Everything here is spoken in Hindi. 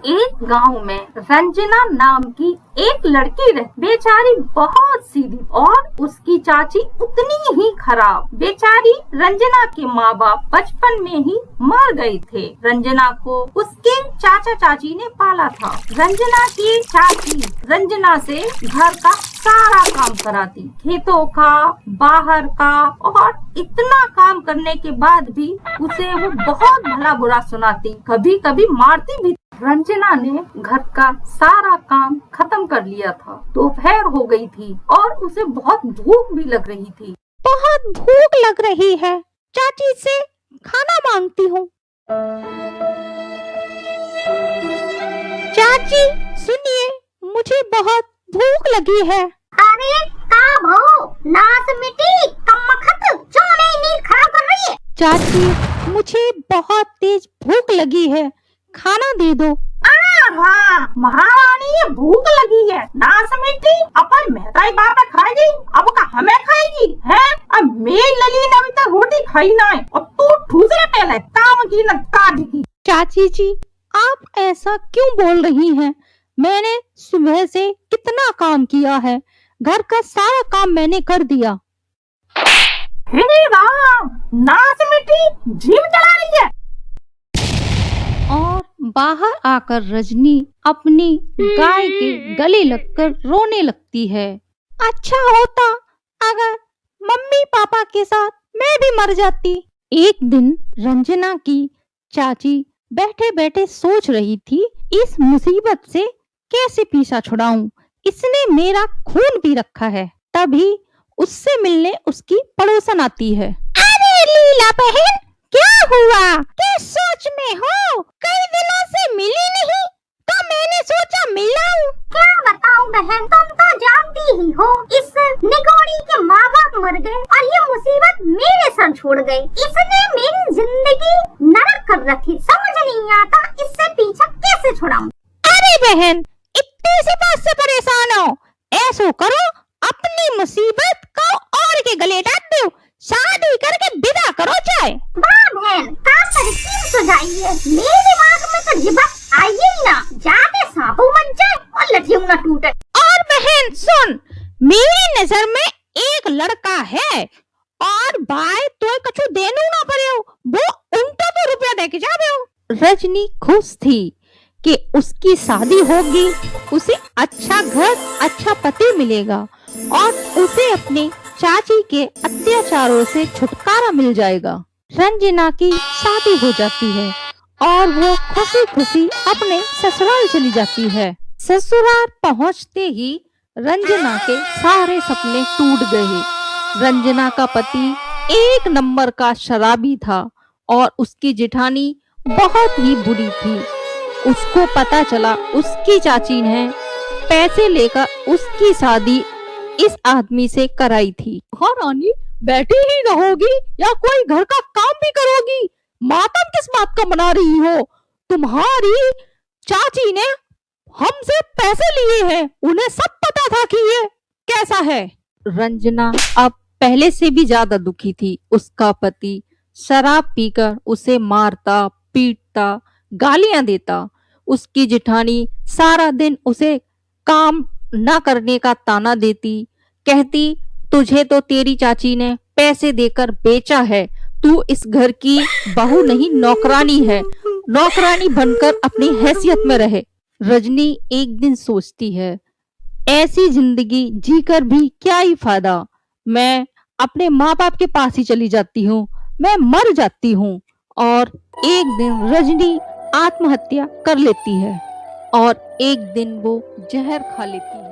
एक गांव में रंजना नाम की एक लड़की रह बेचारी बहुत सीधी और उसकी चाची उतनी ही खराब। बेचारी रंजना के माँ बाप बचपन में ही मर गए थे। रंजना को उसके चाचा चाची ने पाला था। रंजना की चाची रंजना से घर का सारा काम कराती, खेतों का, बाहर का, और इतना काम करने के बाद भी उसे वो बहुत भला बुरा सुनाती, कभी कभी मारती भी। रंजना ने घर का सारा काम खत्म कर लिया था। दोपहर हो गई थी और उसे बहुत भूख भी लग रही थी। बहुत भूख लग रही है, चाची से खाना मांगती हूँ। चाची सुनिए, मुझे बहुत भूख लगी है। अरे का भो नास मिटी कमखत जो नींद खराब कर रही है। चाची मुझे बहुत तेज भूख लगी है, खाना दे दो। हाँ, महारानी ये भूख लगी है, नास मिटी अपन महताई बाप खाएगी, अब का हमें खाएगी है? अब मेरी लली ने अभी तक रोटी खाई ना है और तू ठूसरे पहले काम की न काट की। चाची जी आप ऐसा क्यों बोल रही हैं? मैंने सुबह से कितना काम किया है, घर का सारा काम मैंने कर दिया। हे राम, नास मिटी जीव जला रही है। और बाहर आकर रजनी अपनी गाय के गले लगकर रोने लगती है। अच्छा होता अगर मम्मी पापा के साथ मैं भी मर जाती। एक दिन रंजना की चाची बैठे बैठे सोच रही थी, इस मुसीबत से कैसे पीछा छुड़ाऊं, इसने मेरा खून पी रखा है। तभी उससे मिलने उसकी पड़ोसन आती है। अरे लीला बहन, क्या हुआ? किस सोच में हो? कई दिनों से मिली नहीं, तो मैंने सोचा मिलाऊं। क्या बताऊं बहन, तुम तो जानती ही हो इस निगोड़ी के माँ बाप मर गए और ये मुसीबत मेरे सर छोड़ गई। इसने मेरी जिंदगी नरक कर रखी, समझ नहीं आता इससे पीछा कैसे छुड़ाऊं। अरे बहन, इतनी सी बात से परेशान हो? ऐसो करो, अपनी मुसीबत को और के गले डाल दो, शादी करके विदा करो चाहे। वाह बहन, का तरकीब सुझाई है, मेरे दिमाग में तो ये बात आई ही ना, जाने सांपू बन जाए और लठियों न टूटे। और बहन सुन, मेरी नजर में एक लड़का है और भाई तो कछु देनू ना पड़े हो, वो उनका तो रुपया दे के जावे हो। रजनी खुश थी कि उसकी शादी होगी, उसे अच्छा घर, अच्छा पति मिलेगा और उसे अपने चाची के अत्याचारों से छुटकारा मिल जाएगा। रंजना की शादी हो जाती है और वो खुशी खुशी अपने ससुराल चली जाती है। ससुराल पहुंचते ही रंजना के सारे सपने टूट गए। रंजना का पति एक नंबर का शराबी था और उसकी जेठानी बहुत ही बुरी थी। उसको पता चला उसकी चाची ने पैसे लेकर उसकी शादी इस आदमी से कराई थी। रानी बैठी ही रहोगी या कोई घर का काम भी करोगी? मातम किस बात का मना रही हो? तुम्हारी चाची ने हमसे पैसे लिए हैं, उन्हें सब पता था कि ये कैसा है। रंजना अब पहले से भी ज्यादा दुखी थी। उसका पति शराब पीकर उसे मारता, पीटता, गालियां देता। उसकी जेठानी सारा दिन उसे काम न करने का ताना देती, कहती तुझे तो तेरी चाची ने पैसे देकर बेचा है, तू इस घर की बहू नहीं नौकरानी है, नौकरानी बनकर अपनी हैसियत में रहे। रजनी एक दिन सोचती है, ऐसी जिंदगी जीकर भी क्या ही फायदा, मैं अपने माँ बाप के पास ही चली जाती हूँ, मैं मर जाती हूँ। और एक दिन रजनी आत्महत्या कर लेती है और एक दिन वो जहर खा लेती है।